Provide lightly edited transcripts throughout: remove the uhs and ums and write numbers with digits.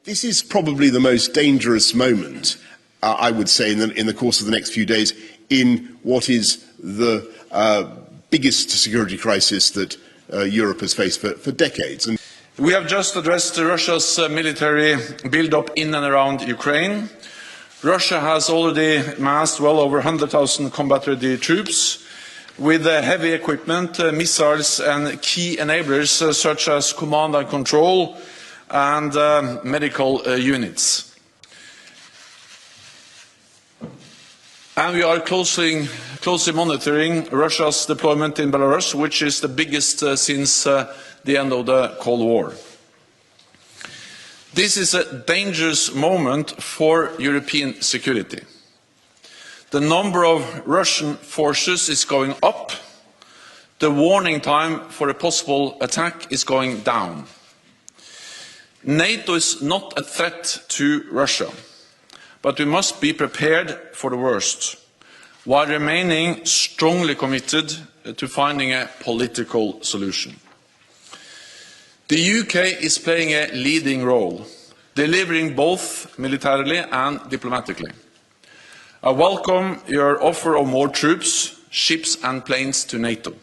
This is probably the most dangerous moment, I would say, in the course of the next few days, in what is the biggest security crisis that Europe has faced for decades. And we have just addressed Russia's military build-up in and around Ukraine. Russia has already massed well over 100,000 combat-ready troops with heavy equipment, missiles and key enablers such as command and control and medical units. And we are closely monitoring Russia's deployment in Belarus, which is the biggest since the end of the Cold War. This is a dangerous moment for European security. The number of Russian forces is going up. The warning time for a possible attack is going down. NATO is not a threat to Russia, but we must be prepared for the worst, while remaining strongly committed to finding a political solution. The UK is playing a leading role, delivering both militarily and diplomatically. I welcome your offer of more troops, ships and planes to NATO.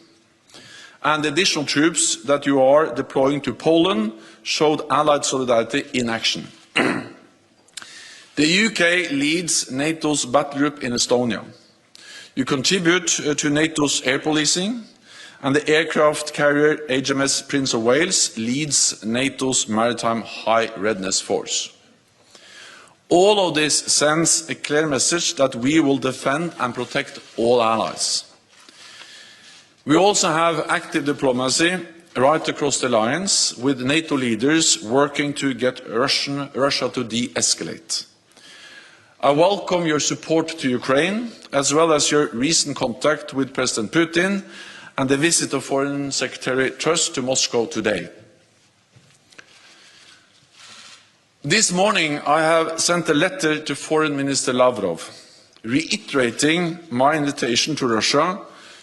And the additional troops that you are deploying to Poland showed Allied solidarity in action. The UK leads NATO's battle group in Estonia. You contribute to NATO's air policing, and the aircraft carrier HMS Prince of Wales leads NATO's maritime high readiness force. All of this sends a clear message that we will defend and protect all allies. We also have active diplomacy right across the alliance, with NATO leaders working to get Russia to de-escalate. I welcome your support to Ukraine, as well as your recent contact with President Putin and the visit of Foreign Secretary Truss to Moscow today. This morning, I have sent a letter to Foreign Minister Lavrov, reiterating my invitation to Russia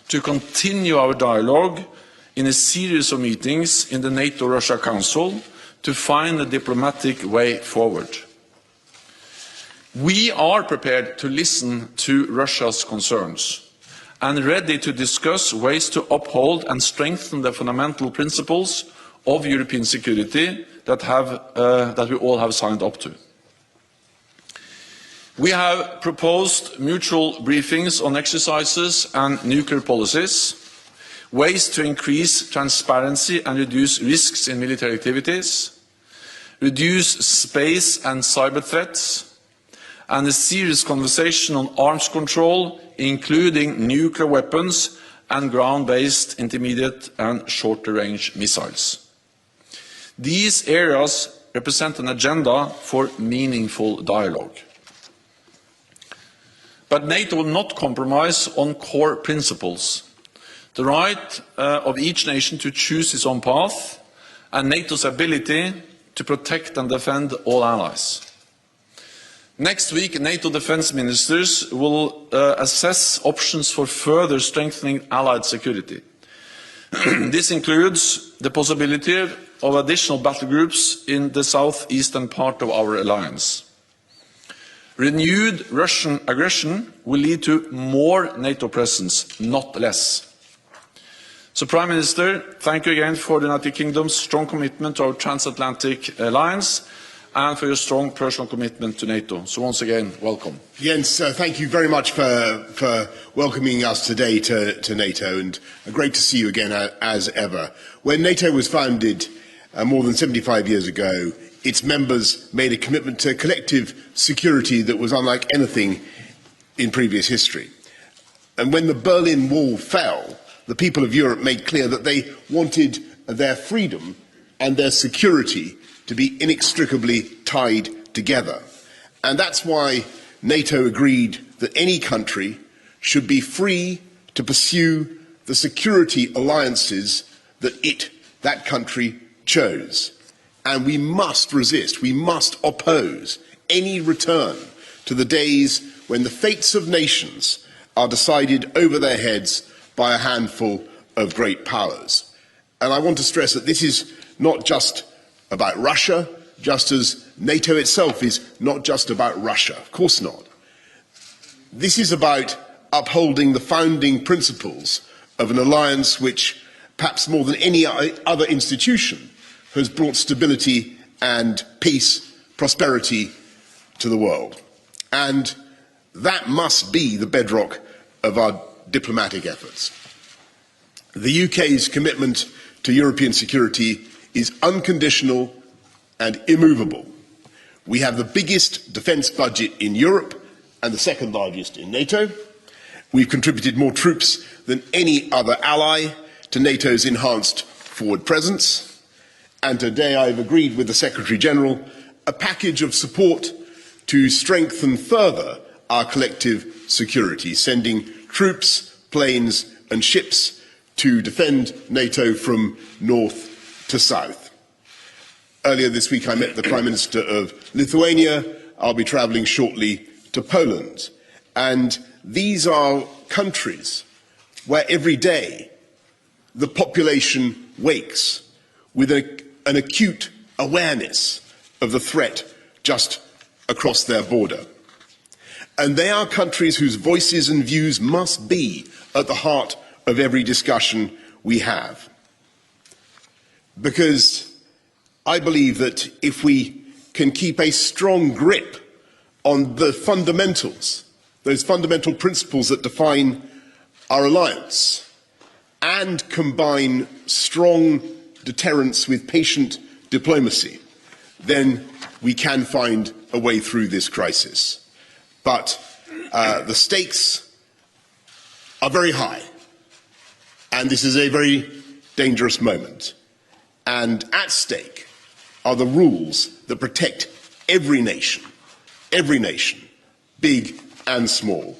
to continue our dialogue in a series of meetings in the NATO-Russia Council to find a diplomatic way forward. We are prepared to listen to Russia's concerns and ready to discuss ways to uphold and strengthen the fundamental principles of European security that we all have signed up to. We have proposed mutual briefings on exercises and nuclear policies, ways to increase transparency and reduce risks in military activities, reduce space and cyber threats, and a serious conversation on arms control, including nuclear weapons and ground-based intermediate and short-range missiles. These areas represent an agenda for meaningful dialogue. But NATO will not compromise on core principles: the right of each nation to choose its own path, and NATO's ability to protect and defend all allies. Next week, NATO defence ministers will assess options for further strengthening allied security. This includes the possibility of additional battle groups in the southeastern part of our alliance. Renewed Russian aggression will lead to more NATO presence, not less. So, Prime Minister, thank you again for the United Kingdom's strong commitment to our transatlantic alliance and for your strong personal commitment to NATO. So once again, welcome. Jens, thank you very much for welcoming us today to NATO, and great to see you again as ever. When NATO was founded more than 75 years ago, its members made a commitment to collective security that was unlike anything in previous history. And when the Berlin Wall fell, the people of Europe made clear that they wanted their freedom and their security to be inextricably tied together. And that's why NATO agreed that any country should be free to pursue the security alliances that that country chose. And we must resist, we must oppose any return to the days when the fates of nations are decided over their heads by a handful of great powers. And I want to stress that this is not just about Russia, just as NATO itself is not just about Russia, of course not. This is about upholding the founding principles of an alliance which, perhaps more than any other institution, has brought stability and peace, prosperity to the world. And that must be the bedrock of our diplomatic efforts. The UK's commitment to European security is unconditional and immovable. We have the biggest defence budget in Europe and the second largest in NATO. We've contributed more troops than any other ally to NATO's enhanced forward presence. And today I've agreed with the Secretary-General a package of support to strengthen further our collective security, sending troops, planes and ships to defend NATO from north to south. Earlier this week I met the Prime Minister of Lithuania. I'll be travelling shortly to Poland. And these are countries where every day the population wakes with an acute awareness of the threat just across their border. And they are countries whose voices and views must be at the heart of every discussion we have. Because I believe that if we can keep a strong grip on the fundamentals, those fundamental principles that define our alliance, and combine strong deterrence with patient diplomacy, then we can find a way through this crisis. But the stakes are very high, and this is a very dangerous moment. And at stake are the rules that protect every nation, big and small.